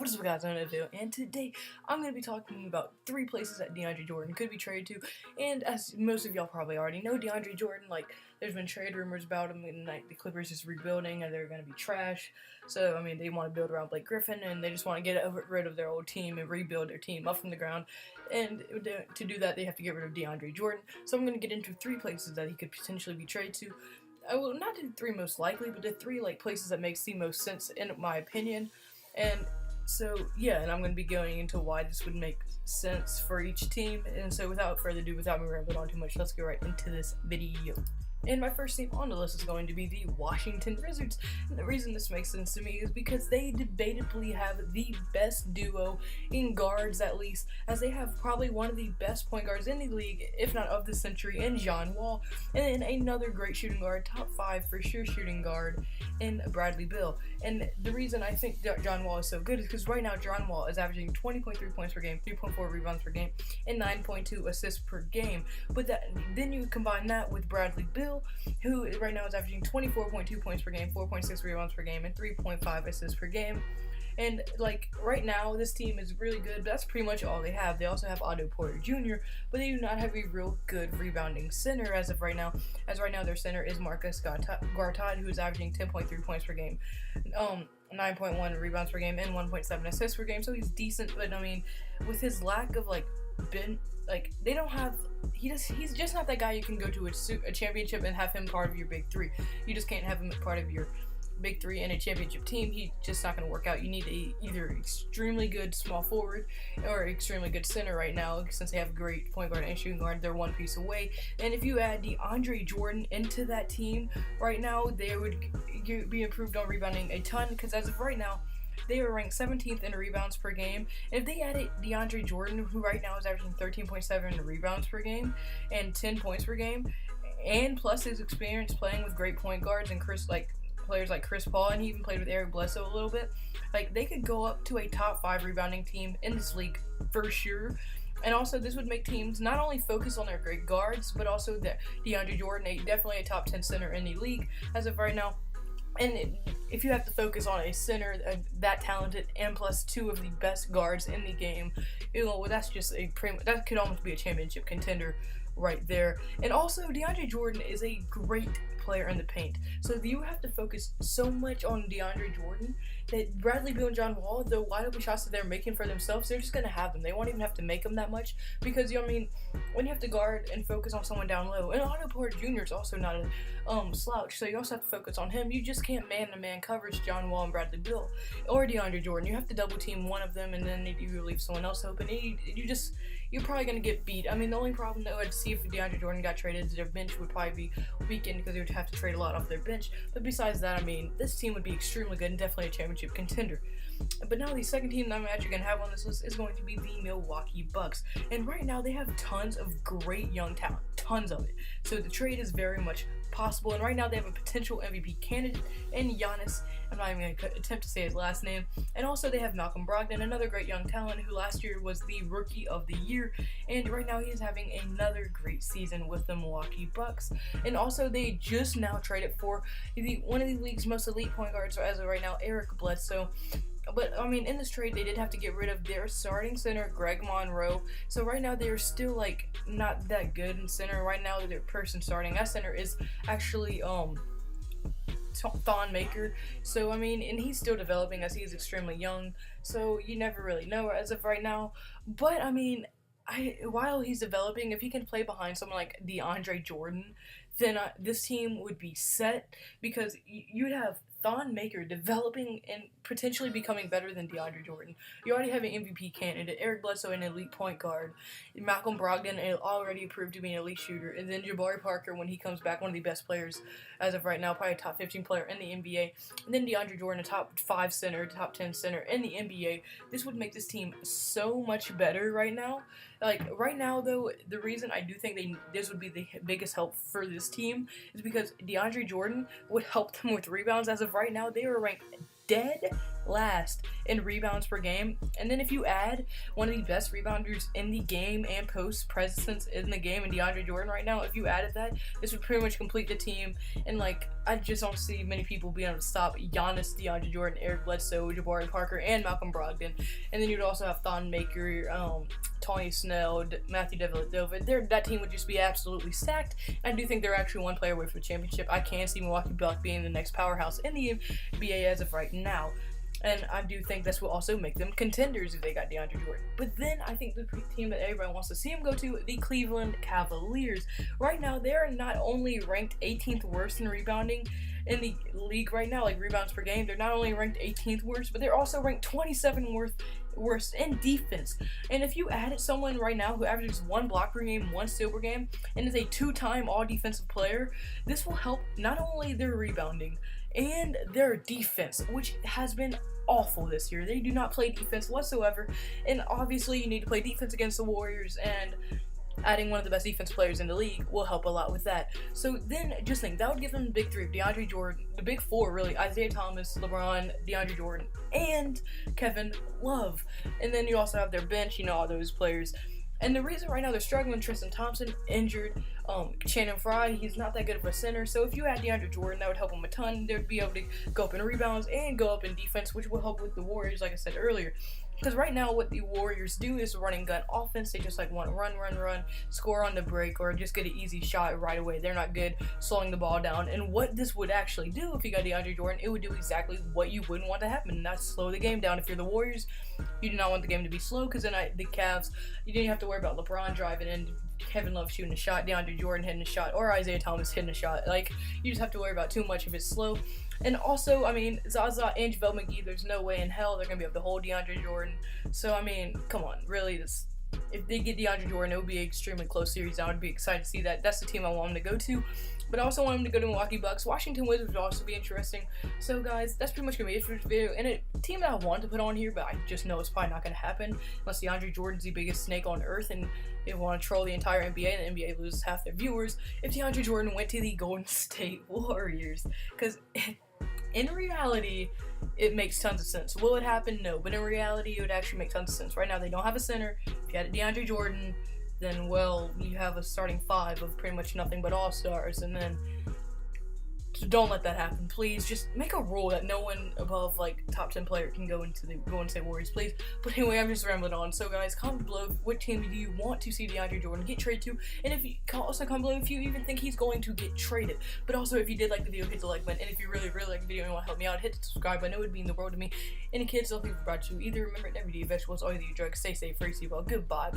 What is up, guys? I'm Deandre, and today I'm going to be talking about 3 places that Deandre Jordan could be traded to. And as most of y'all probably already know, Deandre Jordan, there's been trade rumors about him, and the Clippers is rebuilding, and they're going to be trash. So, they want to build around Blake Griffin, and they just want to get rid of their old team and rebuild their team up from the ground. And to do that, they have to get rid of Deandre Jordan. So I'm going to get into 3 places that he could potentially be traded to. I will not do the 3 most likely, but the 3 places that makes the most sense in my opinion. And so, yeah, and I'm going to be going into why this would make sense for each team. And so, without further ado, without me rambling on too much, let's get right into this video. And my first team on the list is going to be the Washington Wizards. And the reason this makes sense to me is because they debatably have the best duo in guards, at least, as they have probably one of the best point guards in the league, if not of the century, in John Wall, and then another great shooting guard, top 5 for sure shooting guard, in Bradley Beal. And the reason I think John Wall is so good is because right now John Wall is averaging 20.3 points per game, 3.4 rebounds per game, and 9.2 assists per game. But then you combine that with Bradley Beal, who right now is averaging 24.2 points per game, 4.6 rebounds per game, and 3.5 assists per game. And right now, this team is really good, but that's pretty much all they have. They also have Otto Porter Jr., but they do not have a real good rebounding center as of right now. As right now, their center is Marcus Gartod, who is averaging 10.3 points per game, 9.1 rebounds per game, and 1.7 assists per game. So he's decent, but with his lack of they don't have. He's just not that guy you can go to a championship and have him part of your big 3. You just can't have him part of your big 3 in a championship team. He's just not going to work out. You need either extremely good small forward or extremely good center right now, since they have a great point guard and shooting guard. They're one piece away. And if you add Deandre Jordan into that team right now, they would be improved on rebounding a ton, because as of right now, they are ranked 17th in rebounds per game. And if they added Deandre Jordan, who right now is averaging 13.7 rebounds per game and 10 points per game, and plus his experience playing with great point guards and players like Chris Paul, and he even played with Eric Bledsoe a little bit, they could go up to a top 5 rebounding team in this league for sure. And also, this would make teams not only focus on their great guards, but also that Deandre Jordan, definitely a top 10 center in the league as of right now. And if you have to focus on a center that talented and plus 2 of the best guards in the game, that's just that could almost be a championship contender right there. And also, Deandre Jordan is a great player in the paint. So you have to focus so much on Deandre Jordan that Bradley Beal and John Wall, the wide open shots that they're making for themselves, they're just going to have them. They won't even have to make them that much, because when you have to guard and focus on someone down low, and Otto Porter Jr. is also not a slouch, so you also have to focus on him. You just can't man-to-man coverage John Wall and Bradley Beal or Deandre Jordan. You have to double team one of them, and then you leave someone else open. You're probably going to get beat. The only problem that I'd see if Deandre Jordan got traded is their bench would probably be weakened, because they would have to trade a lot off their bench. But besides that, this team would be extremely good and definitely a championship contender. But now the second team that I'm actually going to have on this list is going to be the Milwaukee Bucks. And right now they have tons of great young talent. Tons of it. So the trade is very much possible. And right now they have a potential MVP candidate in Giannis. I'm not even going to attempt to say his last name. And also they have Malcolm Brogdon, another great young talent who last year was the Rookie of the Year. And right now he is having another great season with the Milwaukee Bucks. And also they just now traded for one of the league's most elite point guards as of right now, Eric Bledsoe. But, in this trade, they did have to get rid of their starting center, Greg Monroe. So, right now, they're still, not that good in center. Right now, their person starting at center is actually, Thon Maker. So, and he's still developing as he is extremely young. So, you never really know as of right now. But, while he's developing, if he can play behind someone like Deandre Jordan, then this team would be set, because you'd have Thon Maker developing and potentially becoming better than Deandre Jordan. You already have an MVP candidate, Eric Bledsoe, an elite point guard, Malcolm Brogdon, already proved to be an elite shooter, and then Jabari Parker, when he comes back, one of the best players as of right now, probably a top 15 player in the NBA, and then Deandre Jordan, a top 5 center, top 10 center in the NBA. This would make this team so much better right now. Right now, though, the reason I do think this would be the biggest help for this team is because Deandre Jordan would help them with rebounds. As of right now, they are ranked dead last in rebounds per game. And then if you add one of the best rebounders in the game and post presence in the game, and Deandre Jordan right now, if you added that, this would pretty much complete the team. And like, I just don't see many people being able to stop Giannis, Deandre Jordan, Eric Bledsoe, Jabari Parker, and Malcolm Brogdon. And then you'd also have Thon Maker, Tony Snell, Matthew Dellavedova. That team would just be absolutely stacked. And I do think they're actually one player away from a championship. I can see Milwaukee Bucks being the next powerhouse in the NBA as of right now. And I do think this will also make them contenders if they got Deandre Jordan. But then I think the team that everybody wants to see him go to, the Cleveland Cavaliers. Right now, they're not only ranked 18th worst in rebounding in the league right now, like rebounds per game. They're not only ranked 18th worst, but they're also ranked 27th worst in defense. And if you added someone right now who averages 1 block per game, 1 steal per game, and is a 2-time all-defensive player, this will help not only their rebounding and their defense, which has been awful this year. They do not play defense whatsoever, and obviously you need to play defense against the Warriors, and adding one of the best defense players in the league will help a lot with that. So then just think, that would give them the big three of Deandre Jordan, the big four really, Isaiah Thomas, LeBron, Deandre Jordan, and Kevin Love. And then you also have their bench, all those players. And the reason right now they're struggling, Tristan Thompson injured, Channing Frye, he's not that good of a center. So if you had Deandre Jordan, that would help them a ton. They would be able to go up in rebounds and go up in defense, which will help with the Warriors, like I said earlier. Because right now what the Warriors do is running gun offense. They just want to run, score on the break, or just get an easy shot right away. They're not good slowing the ball down. And what this would actually do if you got Deandre Jordan, it would do exactly what you wouldn't want to happen, and that's slow the game down. If you're the Warriors, you do not want the game to be slow, because then the Cavs, you didn't have to worry about LeBron driving in, Kevin Love shooting a shot, Deandre Jordan hitting a shot, or Isaiah Thomas hitting a shot. You just have to worry about too much if it's slow. And also, Zaza and JaVale McGee, there's no way in hell they're going to be able to hold Deandre Jordan. So, come on, really, if they get Deandre Jordan, it would be an extremely close series. I would be excited to see that. That's the team I want them to go to. But I also want them to go to Milwaukee Bucks. Washington Wizards would also be interesting. So, guys, that's pretty much going to be it for this video. And a team that I want to put on here, but I just know it's probably not going to happen unless DeAndre Jordan's the biggest snake on earth and they want to troll the entire NBA and the NBA loses half their viewers. If DeAndre Jordan went to the Golden State Warriors, because in reality, it makes tons of sense. Will it happen? No. But in reality, it would actually make tons of sense. Right now, they don't have a center. If you had DeAndre Jordan, then, well, you have a starting 5 of pretty much nothing but all-stars. And then, so don't let that happen, please. Just make a rule that no one above, top 10 player can go into the Golden State Warriors, please. But anyway, I'm just rambling on. So, guys, comment below what team do you want to see DeAndre Jordan get traded to. And if you also comment below if you even think he's going to get traded. But also, if you did like the video, hit the like button. And if you really, really like the video and want to help me out, hit the subscribe button. It would mean the world to me. And the kids, I'll leave about you. Either remember, never do vegetables, always eat drugs. Stay safe, free, see you well. Goodbye.